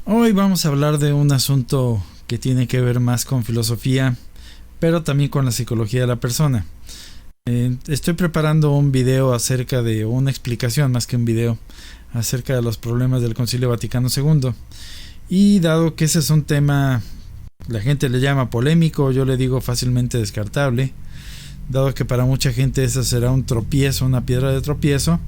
Hoy vamos a hablar de un asunto que tiene que ver más con filosofía, pero también con la psicología de la persona. Estoy preparando un video acerca de una explicación, más que un video, acerca de los problemas del Concilio Vaticano II. Y dado que ese es un tema, la gente le llama polémico, yo le digo fácilmente descartable, dado que para mucha gente eso será un tropiezo, una piedra de tropiezo,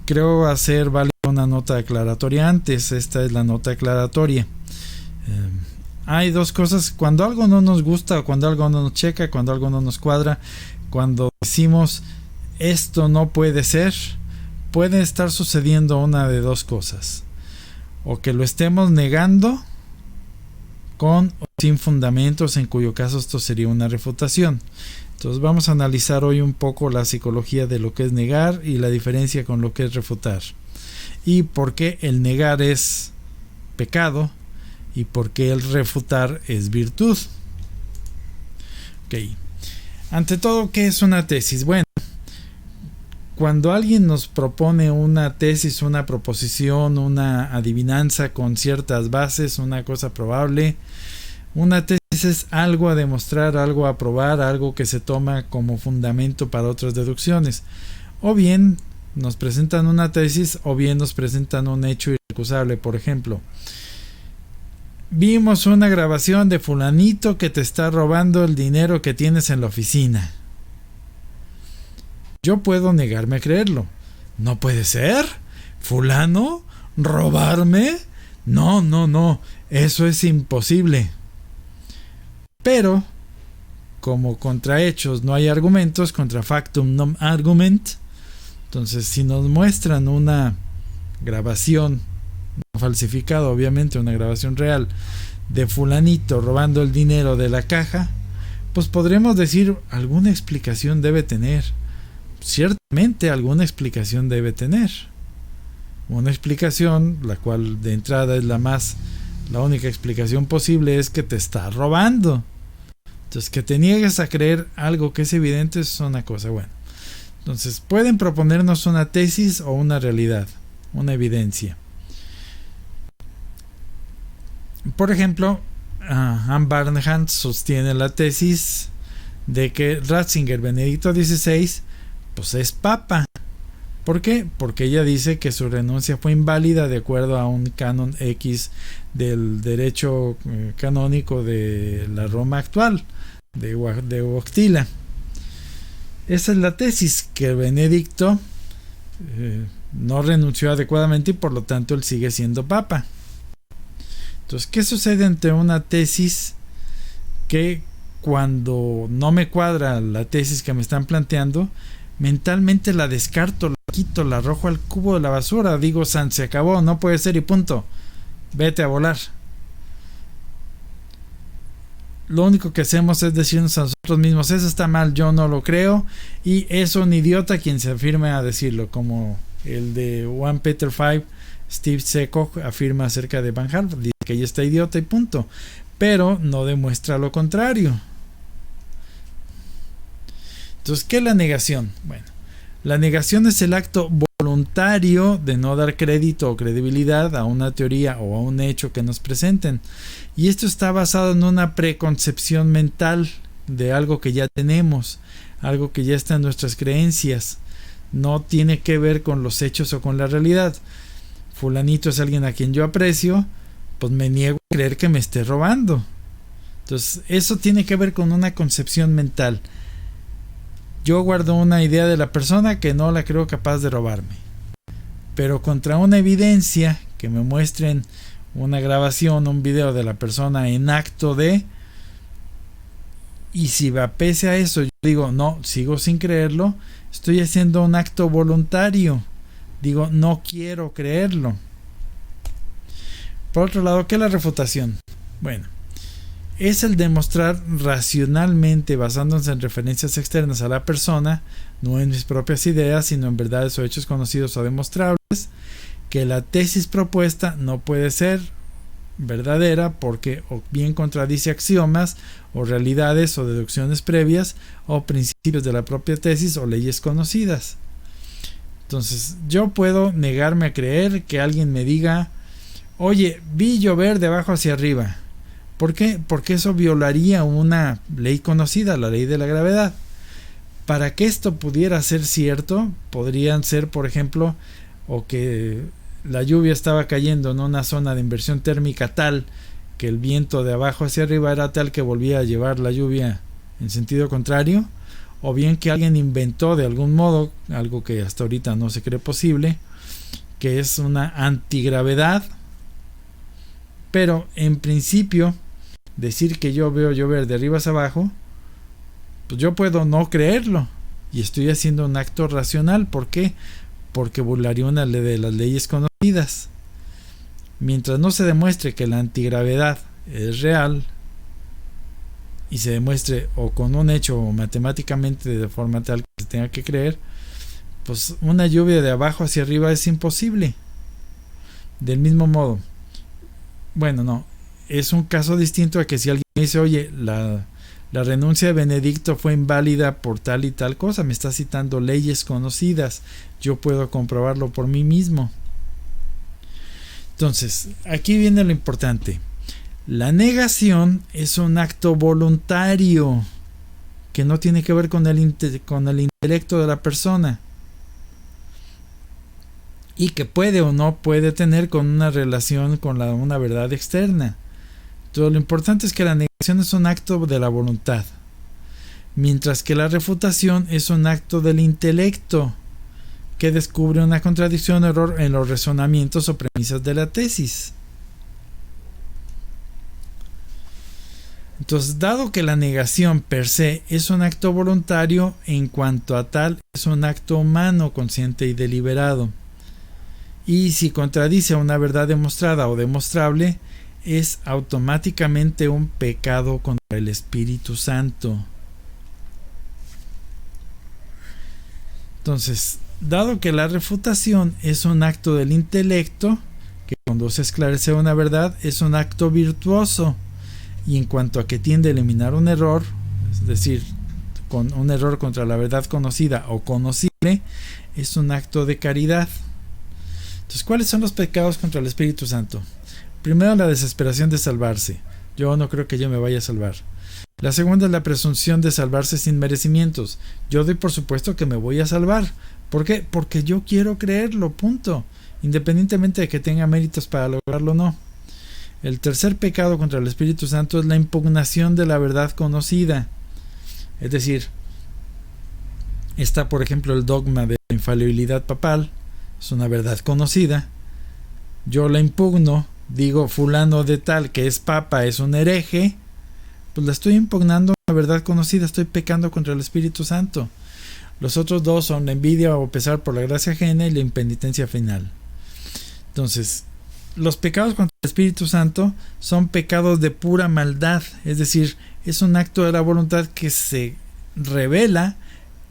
creo hacer válida una nota aclaratoria antes. Esta es la nota aclaratoria. Hay dos cosas: cuando algo no nos gusta, o cuando algo no nos checa, cuando algo no nos cuadra, cuando decimos esto no puede ser, puede estar sucediendo una de dos cosas: o que lo estemos negando con o sin fundamentos, en cuyo caso esto sería una refutación. Entonces vamos a analizar hoy un poco la psicología de lo que es negar y la diferencia con lo que es refutar, y por qué el negar es pecado y por qué el refutar es virtud. Ok. Ante todo, ¿qué es una tesis? Bueno, cuando alguien nos propone una tesis, una proposición, una adivinanza con ciertas bases, una cosa probable, una tesis es algo a demostrar, algo a probar, algo que se toma como fundamento para otras deducciones. O bien nos presentan una tesis, o bien nos presentan un hecho irrecusable. Por ejemplo, vimos una grabación de fulanito que te está robando el dinero que tienes en la oficina. Yo puedo negarme a creerlo. No puede ser. ¿Fulano? ¿Robarme? No. Eso es imposible. Pero, como contra hechos no hay argumentos, contra factum non argument, entonces si nos muestran una grabación no falsificada, obviamente una grabación real, de fulanito robando el dinero de la caja, pues podremos decir alguna explicación debe tener. Ciertamente alguna explicación debe tener. Una explicación, la cual de entrada es la única explicación posible, es que te está robando. Entonces, que te niegues a creer algo que es evidente es una cosa buena. Entonces, pueden proponernos una tesis o una realidad, una evidencia. Por ejemplo, Anne Barnhart sostiene la tesis de que Ratzinger, Benedicto XVI, pues es papa. ¿Por qué? Porque ella dice que su renuncia fue inválida de acuerdo a un canon X del derecho canónico de la Roma actual, de Wojtyla. Esa es la tesis, que Benedicto no renunció adecuadamente y por lo tanto él sigue siendo papa. Entonces, ¿qué sucede ante una tesis que, cuando no me cuadra la tesis que me están planteando, mentalmente la descarto, la quito, la arrojo al cubo de la basura? Digo, se acabó, no puede ser y punto, vete a volar. Lo único que hacemos es decirnos a nosotros mismos: eso está mal, yo no lo creo, y es un idiota quien se afirme a decirlo, como el de 1 Peter 5, Steve Secock afirma acerca de Van Hart, dice que ella está idiota y punto, pero no demuestra lo contrario. Entonces, ¿qué es la negación? Bueno, la negación es el acto voluntario de no dar crédito o credibilidad a una teoría o a un hecho que nos presenten. Y esto está basado en una preconcepción mental de algo que ya tenemos, algo que ya está en nuestras creencias. No tiene que ver con los hechos o con la realidad. Fulanito es alguien a quien yo aprecio, pues me niego a creer que me esté robando. Entonces, eso tiene que ver con una concepción mental. Yo guardo una idea de la persona que no la creo capaz de robarme, pero contra una evidencia que me muestren una grabación, un video de la persona en acto de, y si pese a eso yo digo no, sigo sin creerlo, estoy haciendo un acto voluntario. Digo, no quiero creerlo. Por otro lado, ¿qué es la refutación? Bueno, es el demostrar racionalmente, basándose en referencias externas a la persona, no en mis propias ideas, sino en verdades o hechos conocidos o demostrables, que la tesis propuesta no puede ser verdadera porque o bien contradice axiomas o realidades o deducciones previas o principios de la propia tesis o leyes conocidas. Entonces, yo puedo negarme a creer que alguien me diga oye, vi llover de abajo hacia arriba. ¿Por qué? Porque eso violaría una ley conocida, la ley de la gravedad. Para que esto pudiera ser cierto, podrían ser, por ejemplo, o que la lluvia estaba cayendo en una zona de inversión térmica tal que el viento de abajo hacia arriba era tal que volvía a llevar la lluvia en sentido contrario, o bien que alguien inventó de algún modo algo que hasta ahorita no se cree posible, que es una antigravedad. Pero en principio, decir que yo veo llover de arriba hacia abajo, pues yo puedo no creerlo y estoy haciendo un acto racional. ¿Por qué? Porque burlaría una de las leyes conocidas. Mientras no se demuestre que la antigravedad es real y se demuestre o con un hecho o matemáticamente de forma tal que se tenga que creer, pues una lluvia de abajo hacia arriba es imposible. Del mismo modo, bueno, no, es un caso distinto a que si alguien me dice, oye, la renuncia de Benedicto fue inválida por tal y tal cosa, me está citando leyes conocidas, yo puedo comprobarlo por mí mismo. Entonces, aquí viene lo importante. La negación es un acto voluntario que no tiene que ver con el intelecto de la persona y que puede o no puede tener con una relación con una verdad externa. Entonces, lo importante es que la negación es un acto de la voluntad, mientras que la refutación es un acto del intelecto que descubre una contradicción o error en los razonamientos o premisas de la tesis. Entonces, dado que la negación per se es un acto voluntario, en cuanto a tal es un acto humano, consciente y deliberado, y si contradice a una verdad demostrada o demostrable, es automáticamente un pecado contra el Espíritu Santo. Entonces, dado que la refutación es un acto del intelecto que conduce a esclarecer una verdad, es un acto virtuoso, y en cuanto a que tiende a eliminar un error, es decir, con un error contra la verdad conocida o conocible, es un acto de caridad. Entonces, ¿cuáles son los pecados contra el Espíritu Santo? Primero, la desesperación de salvarse. Yo no creo que yo me vaya a salvar. La segunda es la presunción de salvarse sin merecimientos. Yo doy por supuesto que me voy a salvar. ¿Por qué? Porque yo quiero creerlo, punto. Independientemente de que tenga méritos para lograrlo o no. El tercer pecado contra el Espíritu Santo es la impugnación de la verdad conocida. Es decir, está por ejemplo el dogma de la infalibilidad papal. Es una verdad conocida. Yo la impugno, digo fulano de tal que es papa es un hereje, pues la estoy impugnando una verdad conocida, estoy pecando contra el Espíritu Santo. Los otros dos son la envidia o pesar por la gracia ajena y la impenitencia final. Entonces, los pecados contra el Espíritu Santo son pecados de pura maldad, es decir, es un acto de la voluntad que se rebela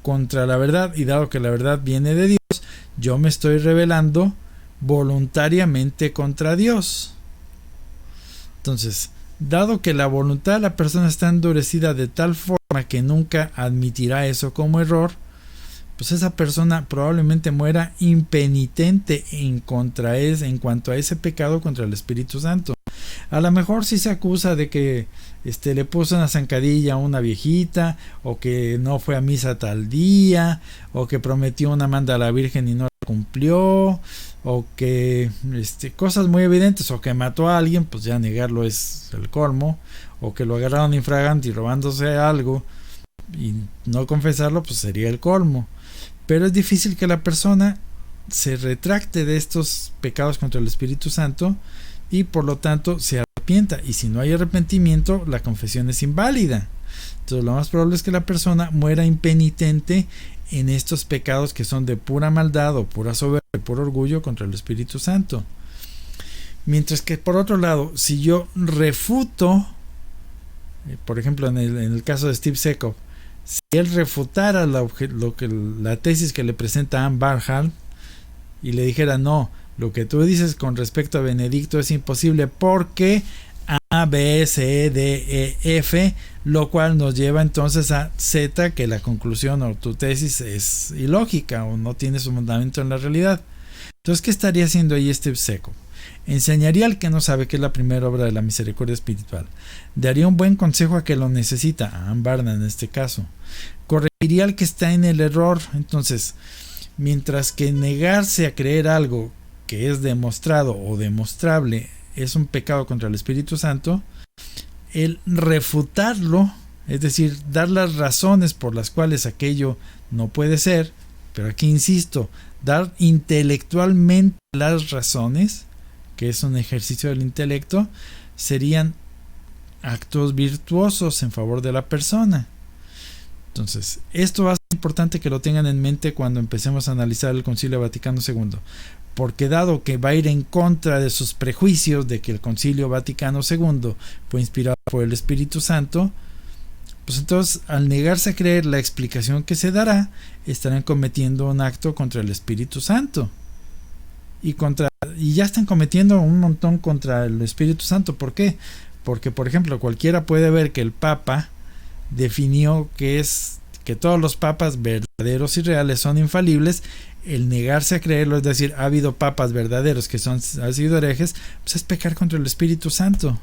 contra la verdad, y dado que la verdad viene de Dios, yo me estoy rebelando voluntariamente contra Dios. Entonces, dado que la voluntad de la persona está endurecida de tal forma que nunca admitirá eso como error, pues esa persona probablemente muera impenitente en cuanto a ese pecado contra el Espíritu Santo. A lo mejor sí se acusa de que le puso una zancadilla a una viejita, o que no fue a misa tal día, o que prometió una manda a la Virgen y no la cumplió, o que cosas muy evidentes, o que mató a alguien, pues ya negarlo es el colmo, o que lo agarraron infragante y robándose algo y no confesarlo, pues sería el colmo. Pero es difícil que la persona se retracte de estos pecados contra el Espíritu Santo y por lo tanto se arrepienta, y si no hay arrepentimiento la confesión es inválida. Entonces lo más probable es que la persona muera impenitente en estos pecados que son de pura maldad o pura soberbia, puro orgullo contra el Espíritu Santo. Mientras que por otro lado, si yo refuto, por ejemplo en el caso de Steve Sekov, si él refutara la tesis que le presenta Anne Barnhart y le dijera no, lo que tú dices con respecto a Benedicto es imposible porque A, B, C, D, E, F, lo cual nos lleva entonces a Z, que la conclusión o tu tesis es ilógica o no tiene su fundamento en la realidad. Entonces, ¿qué estaría haciendo ahí Steve Sekov? enseñaría al que no sabe que es la primera obra de la misericordia espiritual, daría un buen consejo a que lo necesita, a Ambarna en este caso, corregiría al que está en el error. Entonces, mientras que negarse a creer algo que es demostrado o demostrable es un pecado contra el Espíritu Santo, el refutarlo, es decir, dar las razones por las cuales aquello no puede ser, pero aquí insisto, dar intelectualmente las razones, que es un ejercicio del intelecto, serían actos virtuosos en favor de la persona. Entonces, esto va a ser importante que lo tengan en mente cuando empecemos a analizar el Concilio Vaticano II, porque dado que va a ir en contra de sus prejuicios de que el Concilio Vaticano II fue inspirado por el Espíritu Santo, pues entonces al negarse a creer la explicación que se dará, estarán cometiendo un acto contra el Espíritu Santo y ya están cometiendo un montón contra el Espíritu Santo. ¿Por qué? Porque, por ejemplo, cualquiera puede ver que el Papa definió que todos los papas verdaderos y reales son infalibles. El negarse a creerlo, es decir, ha habido papas verdaderos que han sido herejes, pues es pecar contra el Espíritu Santo.